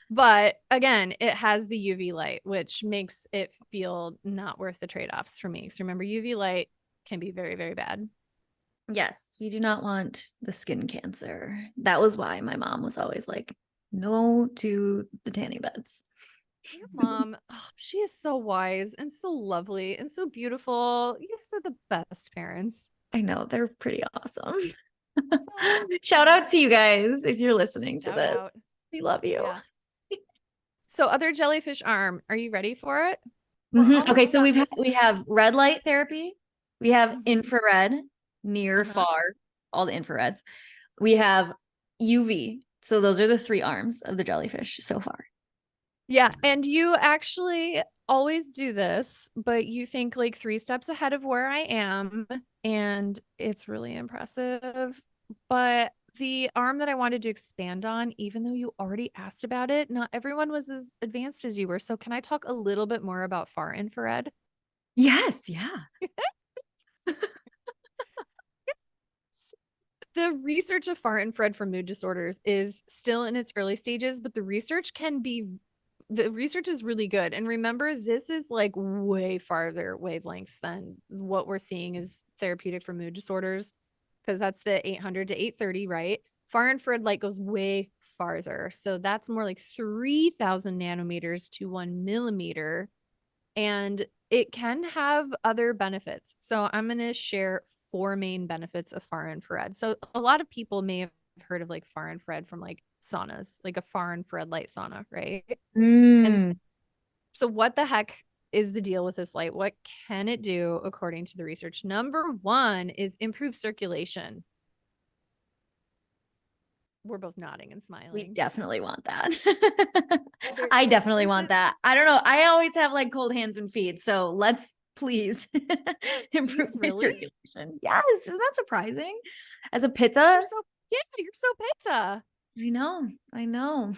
[SPEAKER 1] But again, it has the UV light, which makes it feel not worth the trade-offs for me. So remember, UV light can be very, very bad.
[SPEAKER 2] Yes, we do not want the skin cancer. That was why my mom was always like, no to the tanning beds.
[SPEAKER 1] Your mom, oh, she is so wise and so lovely and so beautiful. You guys are the best parents.
[SPEAKER 2] I know they're pretty awesome.
[SPEAKER 1] Oh,
[SPEAKER 2] Shout out to you guys if you're listening to
[SPEAKER 1] shout
[SPEAKER 2] this.
[SPEAKER 1] out.
[SPEAKER 2] We love you.
[SPEAKER 1] Yeah. So other jellyfish arm, are you ready for it? We're
[SPEAKER 2] Okay,
[SPEAKER 1] almost
[SPEAKER 2] so
[SPEAKER 1] done. This.
[SPEAKER 2] we have red light therapy, we have
[SPEAKER 1] Mhm.
[SPEAKER 2] infrared, near,
[SPEAKER 1] Uh-huh.
[SPEAKER 2] far, all the infrareds. We have UV. So those are the three arms of the jellyfish so far.
[SPEAKER 1] Yeah, and you actually always do this, but you think like 3 steps ahead of where I am, and it's really impressive. But the arm that I wanted to expand on, even though you already asked about it, not everyone was as advanced as you were. So can I talk a little bit more about far infrared?
[SPEAKER 2] Yes, yeah.
[SPEAKER 1] The research of far infrared for mood disorders is still in its early stages, but the research is really good. And remember, this is like way farther wavelengths than what we're seeing is therapeutic for mood disorders, because that's the 800 to 830, right? Far infrared light goes way farther. So that's more like 3,000 nanometers to 1 millimeter. And it can have other benefits. So I'm going to share 4 main benefits of far infrared. So a lot of people may have heard of like far infrared from like saunas, like a far infrared light sauna, right? And
[SPEAKER 2] Mm.
[SPEAKER 1] so what the heck is the deal with this light? What can it do according to the research? Number one is improve circulation. We're both nodding and
[SPEAKER 2] We
[SPEAKER 1] smiling.
[SPEAKER 2] definitely want that.
[SPEAKER 1] There,
[SPEAKER 2] I definitely
[SPEAKER 1] there's
[SPEAKER 2] want
[SPEAKER 1] this
[SPEAKER 2] that. I don't know. I always have like cold hands and feet. So let's please
[SPEAKER 1] Do you
[SPEAKER 2] improve my
[SPEAKER 1] really?
[SPEAKER 2] circulation. Yes. Isn't that surprising? As a
[SPEAKER 1] Because
[SPEAKER 2] pitta,
[SPEAKER 1] you're so pitta.
[SPEAKER 2] I know.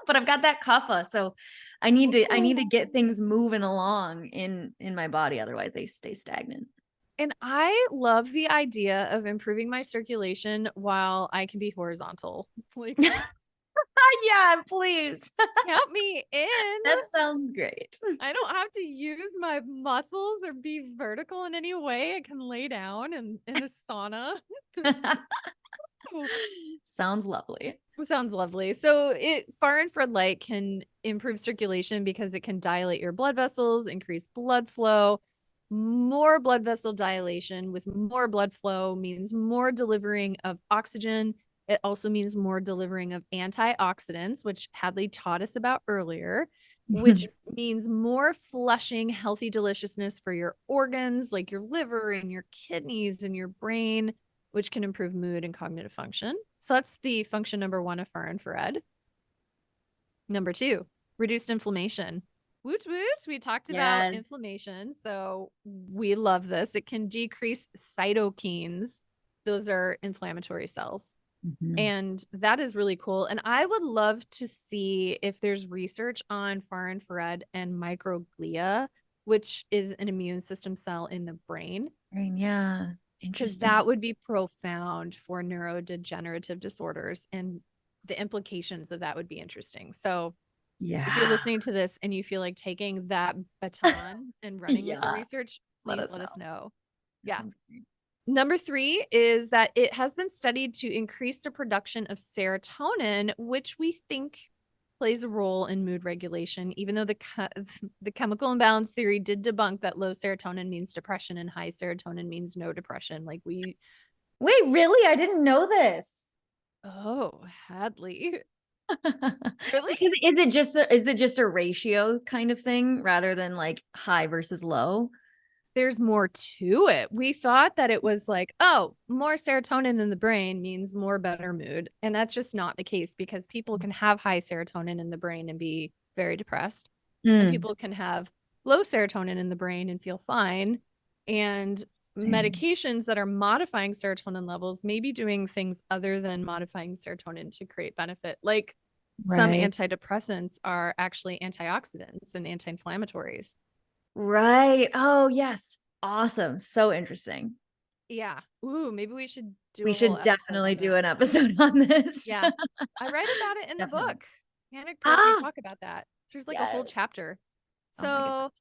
[SPEAKER 2] But I've got that kapha. So I need to get
[SPEAKER 1] Ooh.
[SPEAKER 2] things moving along in my body. Otherwise they stay stagnant.
[SPEAKER 1] And I love the idea of improving my circulation while I can be horizontal. Like,
[SPEAKER 2] Yeah, please.
[SPEAKER 1] count me in.
[SPEAKER 2] That sounds great.
[SPEAKER 1] I don't have to use my muscles or be vertical in any way. I can lay down in a sauna.
[SPEAKER 2] Sounds lovely.
[SPEAKER 1] Sounds lovely. So it far infrared light can improve circulation because it can dilate your blood vessels, increase blood flow. More blood vessel dilation with more blood flow means more delivering of oxygen. It also means more delivering of antioxidants, which Hadlee taught us about earlier, which means more flushing healthy deliciousness for your organs like your liver and your kidneys and your brain, which can improve mood and cognitive function. So that's the function number one of far infrared. Number two, reduced inflammation. Woot woot. We talked about
[SPEAKER 2] Yes.
[SPEAKER 1] inflammation. So we love this. It can decrease cytokines. Those are inflammatory cells.
[SPEAKER 2] Mhm.
[SPEAKER 1] And that is really cool. And I would love to see if there's research on far infrared and microglia, which is an immune system cell in the brain,
[SPEAKER 2] Right, yeah.
[SPEAKER 1] because
[SPEAKER 2] Interesting.
[SPEAKER 1] that would be profound for neurodegenerative disorders. And the implications of that would be interesting. So if you're
[SPEAKER 2] Yeah.
[SPEAKER 1] listening to this and you feel like taking that baton and running with the
[SPEAKER 2] Yeah.
[SPEAKER 1] research,
[SPEAKER 2] Let
[SPEAKER 1] please
[SPEAKER 2] us
[SPEAKER 1] let us
[SPEAKER 2] know.
[SPEAKER 1] know.
[SPEAKER 2] That
[SPEAKER 1] Yeah.
[SPEAKER 2] sounds great.
[SPEAKER 1] Number three is that it has been studied to increase the production of serotonin, which we think plays a role in mood regulation, even though the chemical imbalance theory did debunk that low serotonin means depression and high serotonin means no depression. Like we,
[SPEAKER 2] Wait, really? I didn't know this.
[SPEAKER 1] oh, Hadley. Really?
[SPEAKER 2] Because is it just a ratio kind of thing rather than like high versus low?
[SPEAKER 1] There's more to it. We thought that it was like, oh, more serotonin in the brain means more better mood. And that's just not the case because people can have high serotonin in the brain and be very depressed. And
[SPEAKER 2] Mm.
[SPEAKER 1] people can have low serotonin in the brain and feel fine. And
[SPEAKER 2] Dang.
[SPEAKER 1] medications that are modifying serotonin levels may be doing things other than modifying serotonin to create benefit. Like some
[SPEAKER 2] Right.
[SPEAKER 1] antidepressants are actually antioxidants and anti-inflammatories.
[SPEAKER 2] Right. Oh, yes. Awesome. So interesting.
[SPEAKER 1] Yeah. Ooh, maybe we should do
[SPEAKER 2] We
[SPEAKER 1] a whole
[SPEAKER 2] should
[SPEAKER 1] episode
[SPEAKER 2] definitely
[SPEAKER 1] on
[SPEAKER 2] do
[SPEAKER 1] that.
[SPEAKER 2] an episode on this.
[SPEAKER 1] Yeah. I write about it in the
[SPEAKER 2] Definitely.
[SPEAKER 1] book. Panic Proof, we
[SPEAKER 2] Ah,
[SPEAKER 1] talk about that. There's like a whole
[SPEAKER 2] yes.
[SPEAKER 1] chapter.
[SPEAKER 2] Oh my God.
[SPEAKER 1] So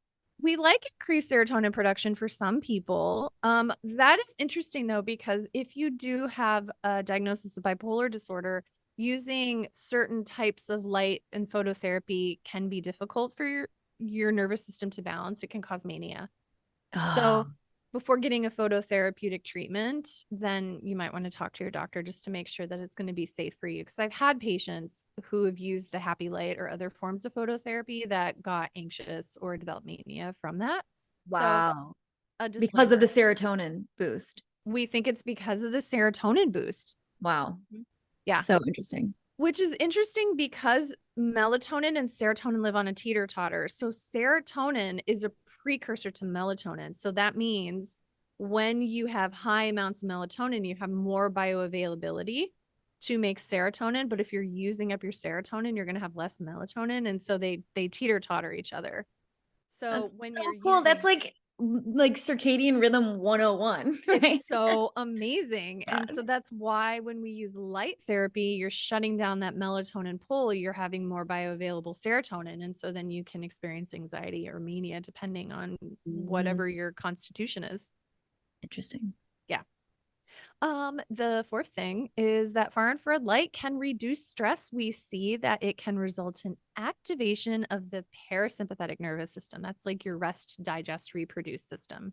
[SPEAKER 1] we like increased serotonin production for some people. That is interesting though, because if you do have a diagnosis of bipolar disorder, using certain types of light and phototherapy can be difficult for your nervous system to balance. It can cause mania.
[SPEAKER 2] Oh,
[SPEAKER 1] So before getting a phototherapeutic treatment, then you might want to talk to your doctor just to make sure that it's going to be safe for you. Because I've had patients who have used the happy light or other forms of phototherapy that got anxious or developed mania from that. So
[SPEAKER 2] wow.
[SPEAKER 1] a
[SPEAKER 2] Because of the
[SPEAKER 1] disclaimer,
[SPEAKER 2] serotonin boost.
[SPEAKER 1] we think it's because of the serotonin boost.
[SPEAKER 2] Wow.
[SPEAKER 1] Yeah.
[SPEAKER 2] So interesting.
[SPEAKER 1] Which is interesting because melatonin and serotonin live on a teeter totter. So, serotonin is a precursor to melatonin. So, that means when you have high amounts of melatonin, you have more bioavailability to make serotonin. But if you're using up your serotonin, you're going to have less melatonin. And so they teeter totter each other.
[SPEAKER 2] That's
[SPEAKER 1] So, when
[SPEAKER 2] so
[SPEAKER 1] you're
[SPEAKER 2] cool. That's
[SPEAKER 1] using
[SPEAKER 2] like circadian rhythm 101,
[SPEAKER 1] it's
[SPEAKER 2] right?
[SPEAKER 1] so amazing. And
[SPEAKER 2] God.
[SPEAKER 1] so that's why when we use light therapy, you're shutting down that melatonin pull, you're having more bioavailable serotonin. And so then you can experience anxiety or mania depending on
[SPEAKER 2] Mm,
[SPEAKER 1] whatever your constitution is.
[SPEAKER 2] interesting.
[SPEAKER 1] Yeah. The fourth thing is that far infrared light can reduce stress. We see that it can result in activation of the parasympathetic nervous system. That's like your rest, digest, reproduce system.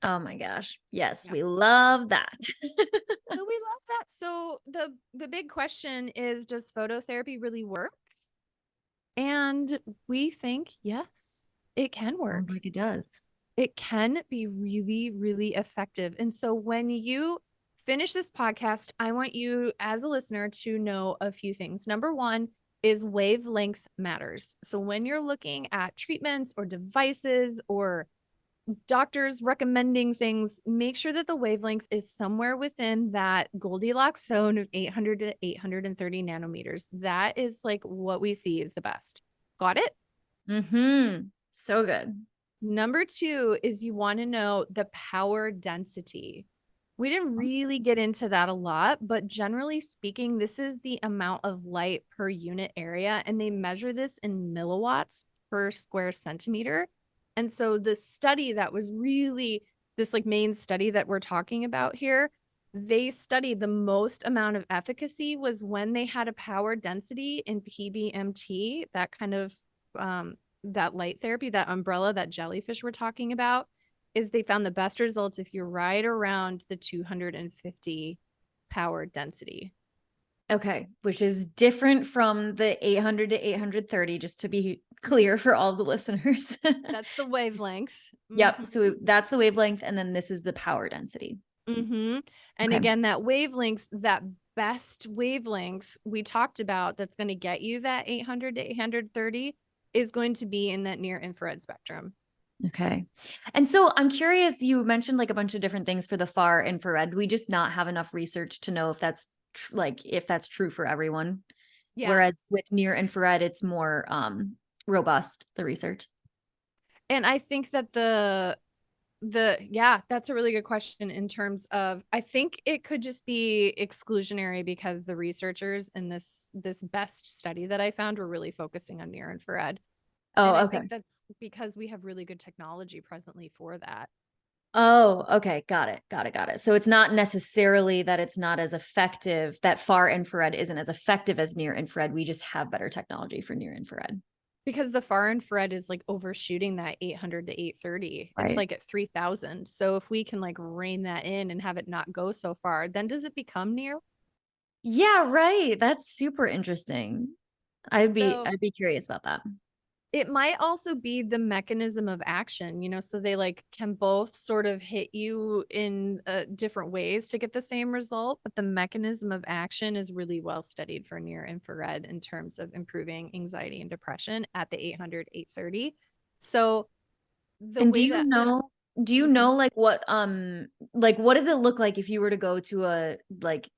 [SPEAKER 2] Oh my gosh. Yes,
[SPEAKER 1] Yeah.
[SPEAKER 2] we love that.
[SPEAKER 1] So we love that. So the big question is, does phototherapy really work? And we think yes, it can
[SPEAKER 2] Sounds
[SPEAKER 1] work.
[SPEAKER 2] like it does.
[SPEAKER 1] It can be really, really effective. And so when you finish this podcast, I want you as a listener to know a few things. Number one is wavelength matters. So when you're looking at treatments or devices or doctors recommending things, make sure that the wavelength is somewhere within that Goldilocks zone of 800 to 830 nanometers. That is like what we see is the best. Got it?
[SPEAKER 2] Mm-hmm. So good.
[SPEAKER 1] Number two is you want to know the power density. We didn't really get into that a lot, but generally speaking, this is the amount of light per unit area, and they measure this in milliwatts per square centimeter. And so the study that was really this like main study that we're talking about here, they studied the most amount of efficacy was when they had a power density in PBMT, that kind of that light therapy, that umbrella, that jellyfish we're talking about, is they found the best results if you're right around the 250 power density.
[SPEAKER 2] Okay, which is different from the 800 to 830, just to be clear for all the listeners.
[SPEAKER 1] That's the wavelength.
[SPEAKER 2] Yep.
[SPEAKER 1] Mm-hmm.
[SPEAKER 2] So that's the wavelength, and then this is the power density.
[SPEAKER 1] Mm-hmm. And
[SPEAKER 2] Okay.
[SPEAKER 1] again, that wavelength, that best wavelength we talked about that's going to get you that 800 to 830 is going to be in that near infrared spectrum.
[SPEAKER 2] Okay. And so I'm curious, you mentioned like a bunch of different things for the far infrared. We just not have enough research to know if that's if that's true for everyone.
[SPEAKER 1] Yeah.
[SPEAKER 2] Whereas with near infrared, it's more robust, the research.
[SPEAKER 1] And I think that yeah, that's a really good question in terms of I think it could just be exclusionary because the researchers in this best study that I found were really focusing on near infrared. And
[SPEAKER 2] Oh,
[SPEAKER 1] I
[SPEAKER 2] okay.
[SPEAKER 1] think that's because we have really good technology presently for that.
[SPEAKER 2] Oh, okay. Got it. Got it. Got it. So it's not necessarily that it's not as effective, that far infrared isn't as effective as near infrared. We just have better technology for near infrared.
[SPEAKER 1] Because the far infrared is like overshooting that 800 to 830. It's
[SPEAKER 2] Right.
[SPEAKER 1] like at 3000. So if we can like rein that in and have it not go so far, then does it become near?
[SPEAKER 2] Yeah, right. That's super interesting.
[SPEAKER 1] So
[SPEAKER 2] I'd be curious about that.
[SPEAKER 1] it might also be the mechanism of action, so they like can both sort of hit you in different ways to get the same result, but the mechanism of action is really well studied for near infrared in terms of improving anxiety and depression at the 800 830. So the
[SPEAKER 2] And
[SPEAKER 1] way that
[SPEAKER 2] do you
[SPEAKER 1] Mhm.
[SPEAKER 2] know like what does it look like if you were to go to a like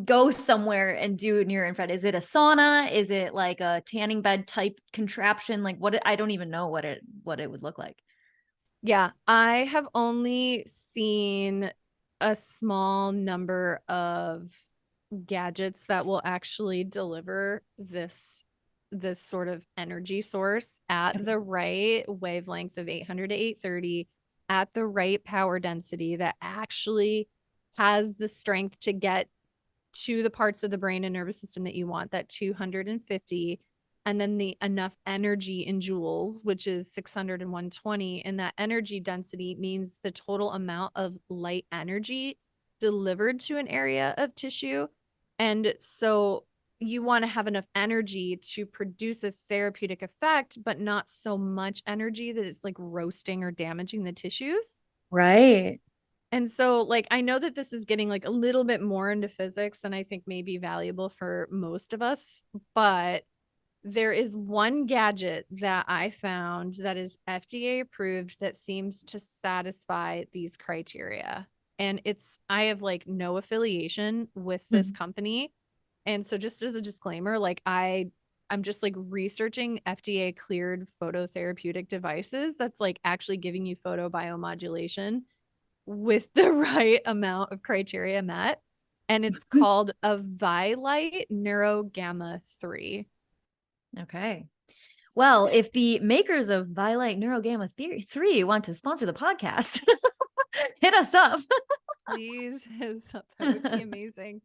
[SPEAKER 2] go somewhere and do near infrared? Is it a sauna? Is it like a tanning bed type contraption? Like I don't even know what it would look like.
[SPEAKER 1] Yeah, I have only seen a small number of gadgets that will actually deliver this sort of energy source at
[SPEAKER 2] Okay.
[SPEAKER 1] the right wavelength of 800 to 830 at the right power density that actually has the strength to get to the parts of the brain and nervous system that you want, that 250, and then the enough energy in joules, which is 600 and 120. And that energy density means the total amount of light energy delivered to an area of tissue. And so you want to have enough energy to produce a therapeutic effect, but not so much energy that it's like roasting or damaging the tissues.
[SPEAKER 2] Right.
[SPEAKER 1] And so, like, I know that this is getting like a little bit more into physics and I think may be valuable for most of us, but there is one gadget that I found that is FDA approved that seems to satisfy these criteria. And I have like no affiliation with this company. And so just as a disclaimer, like I'm just like researching FDA cleared phototherapeutic devices that's like actually giving you photobiomodulation with the right amount of criteria met. And it's called a Vilite Neurogamma 3.
[SPEAKER 2] Okay. Well, if the makers of Vilite Neurogamma 3 want to sponsor the podcast, hit us up.
[SPEAKER 1] Please hit us up. That would be amazing.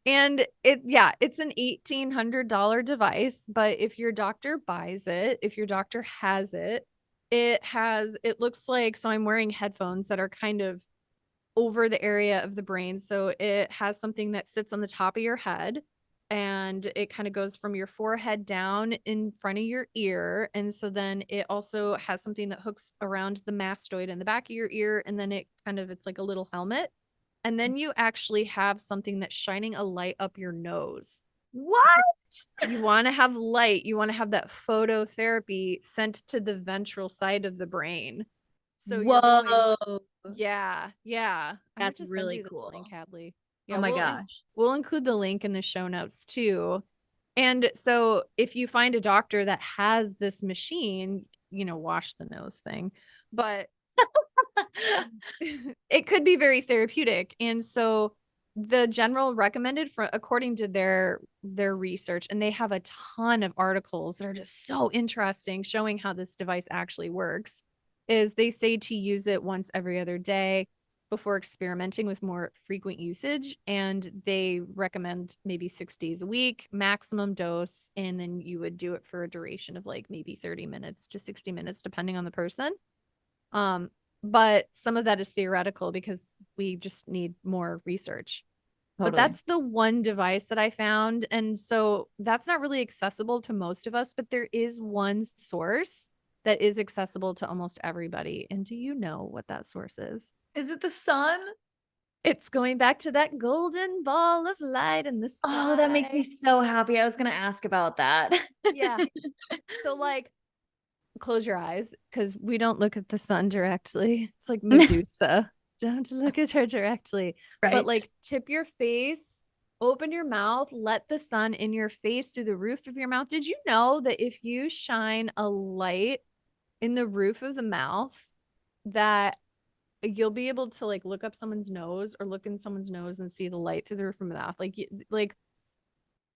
[SPEAKER 1] And it's an $1,800 device, but if your doctor buys it, if your doctor has it, it looks like, so I'm wearing headphones that are kind of over the area of the brain. So it has something that sits on the top of your head and it kind of goes from your forehead down in front of your ear. And so then it also has something that hooks around the mastoid in the back of your ear. And then it's like a little helmet. And then you actually have something that's shining a light up your nose.
[SPEAKER 2] What?
[SPEAKER 1] You want to have light. You want to have that phototherapy sent to the ventral side of the brain. So you're going,
[SPEAKER 2] Whoa.
[SPEAKER 1] yeah. I need
[SPEAKER 2] That's
[SPEAKER 1] to send
[SPEAKER 2] really
[SPEAKER 1] you this
[SPEAKER 2] cool.
[SPEAKER 1] link, Hadlee.
[SPEAKER 2] Oh
[SPEAKER 1] Yeah,
[SPEAKER 2] my gosh.
[SPEAKER 1] we'll include the link in the show notes too. And so if you find a doctor that has this machine, wash the nose thing, but it could be very therapeutic. And so the general recommended, for according to their research, and they have a ton of articles that are just so interesting showing how this device actually works, is they say to use it once every other day before experimenting with more frequent usage. And they recommend maybe 6 days a week, maximum dose. And then you would do it for a duration of like maybe 30 minutes to 60 minutes, depending on the person. But some of that is theoretical because we just need more research. But
[SPEAKER 2] Totally.
[SPEAKER 1] that's the one device that I found. And so that's not really accessible to most of us, but there is one source that is accessible to almost everybody. And do you know what that source is?
[SPEAKER 2] Is it the sun?
[SPEAKER 1] It's going back to that golden ball of light in the sky.
[SPEAKER 2] Oh, that makes me so happy. I was going to ask about that.
[SPEAKER 1] Yeah. So like, close your eyes because we don't look at the sun directly. It's like Medusa. Don't look at her directly.
[SPEAKER 2] Right.
[SPEAKER 1] But like tip your face, open your mouth, let the sun in your face through the roof of your mouth. Did you know that if you shine a light in the roof of the mouth, that you'll be able to like look up someone's nose or look in someone's nose and see the light through the roof of the mouth? Like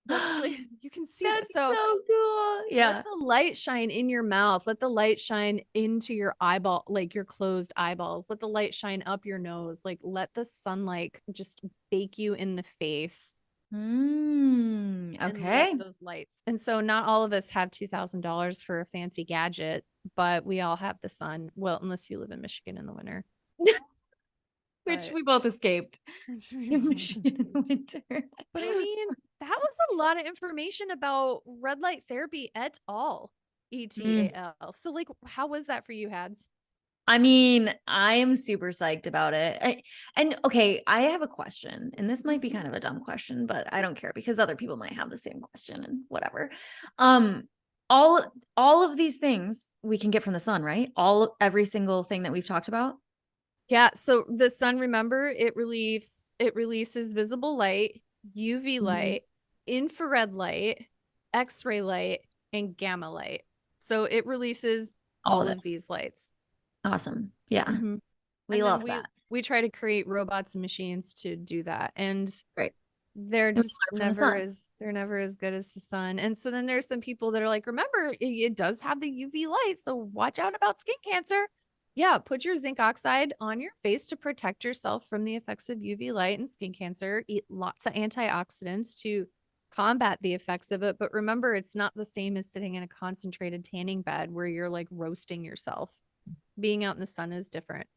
[SPEAKER 1] that's like you can see
[SPEAKER 2] That's
[SPEAKER 1] it. So
[SPEAKER 2] cool. Yeah.
[SPEAKER 1] let the light shine in your mouth. Let the light shine into your eyeball, like your closed eyeballs. Let the light shine up your nose. Like let the sunlight just bake you in the face. And let
[SPEAKER 2] Okay.
[SPEAKER 1] those lights. And so not all of us have $2,000 for a fancy gadget, but we all have the sun. Well, unless you live in Michigan in the winter.
[SPEAKER 2] Which we both escaped. In
[SPEAKER 1] Michigan
[SPEAKER 2] winter.
[SPEAKER 1] But I mean, that was a lot of information about red light therapy et al. ETAL. So like, how was that for you, Hads?
[SPEAKER 2] I mean, I am super psyched about it. And okay, I have a question, and this might be kind of a dumb question, but I don't care because other people might have the same question and whatever. All of these things we can get from the sun, right? Every single thing that we've talked about.
[SPEAKER 1] Yeah. So the sun, remember, it releases visible light, UV light, infrared light, X-ray light, and gamma light. So it releases all of these lights.
[SPEAKER 2] Awesome. Yeah. We love that.
[SPEAKER 1] We try to create robots and machines to do that. And
[SPEAKER 2] right.
[SPEAKER 1] They're just never as good as the sun. And so then there's some people that are like, remember, it does have the UV light, so watch out about skin cancer. Yeah, put your zinc oxide on your face to protect yourself from the effects of UV light and skin cancer. Eat lots of antioxidants to combat the effects of it. But remember, it's not the same as sitting in a concentrated tanning bed where you're like roasting yourself. Being out in the sun is different.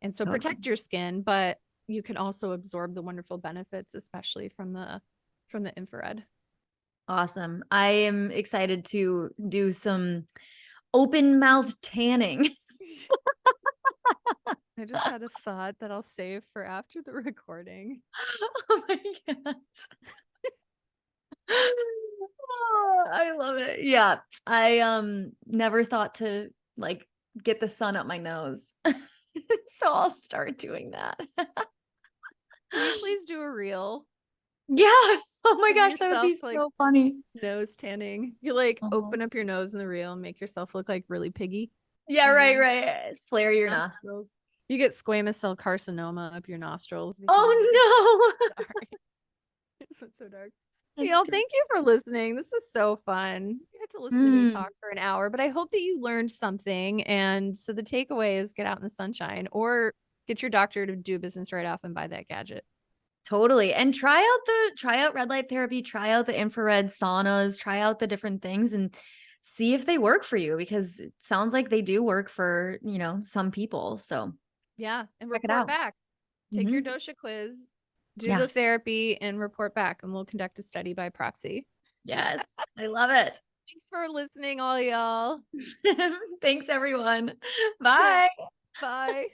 [SPEAKER 1] And so
[SPEAKER 2] Totally.
[SPEAKER 1] protect your skin, but you can also absorb the wonderful benefits, especially from the infrared.
[SPEAKER 2] Awesome. I am excited to do some open mouth tanning.
[SPEAKER 1] I just had a thought that I'll save for after the recording.
[SPEAKER 2] Oh my gosh. Oh, I love it. Yeah. I never thought to like get the sun up my nose. So I'll start doing that.
[SPEAKER 1] Can you please do a reel
[SPEAKER 2] Yeah. Oh my
[SPEAKER 1] of
[SPEAKER 2] gosh, that would
[SPEAKER 1] yourself
[SPEAKER 2] be
[SPEAKER 1] like
[SPEAKER 2] so funny.
[SPEAKER 1] nose tanning? You like
[SPEAKER 2] Uh-huh.
[SPEAKER 1] open up your nose in the reel and make yourself look like really piggy.
[SPEAKER 2] Yeah,
[SPEAKER 1] And
[SPEAKER 2] right,
[SPEAKER 1] then
[SPEAKER 2] right. Flare your nostrils.
[SPEAKER 1] you get squamous cell carcinoma up your nostrils because of it.
[SPEAKER 2] Oh no.
[SPEAKER 1] Sorry. It's so dark.
[SPEAKER 2] That's
[SPEAKER 1] Y'all,
[SPEAKER 2] great.
[SPEAKER 1] thank you for listening. This is so fun. You had to listen to me
[SPEAKER 2] Mm,
[SPEAKER 1] talk for an hour, but I hope that you learned something. And so the takeaway is get out in the sunshine or get your doctor to do business right off and buy that gadget.
[SPEAKER 2] totally. And try out red light therapy, try out the infrared saunas, try out the different things and see if they work for you because it sounds like they do work for, some people. So
[SPEAKER 1] Yeah. And
[SPEAKER 2] check it
[SPEAKER 1] report
[SPEAKER 2] out.
[SPEAKER 1] back. Take your
[SPEAKER 2] Mhm.
[SPEAKER 1] dosha quiz, do
[SPEAKER 2] Yeah.
[SPEAKER 1] the therapy, and report back. And we'll conduct a study by proxy.
[SPEAKER 2] Yes. I love it.
[SPEAKER 1] Thanks for listening, all y'all.
[SPEAKER 2] Thanks everyone.
[SPEAKER 1] Yeah.
[SPEAKER 2] Bye.
[SPEAKER 1] Bye.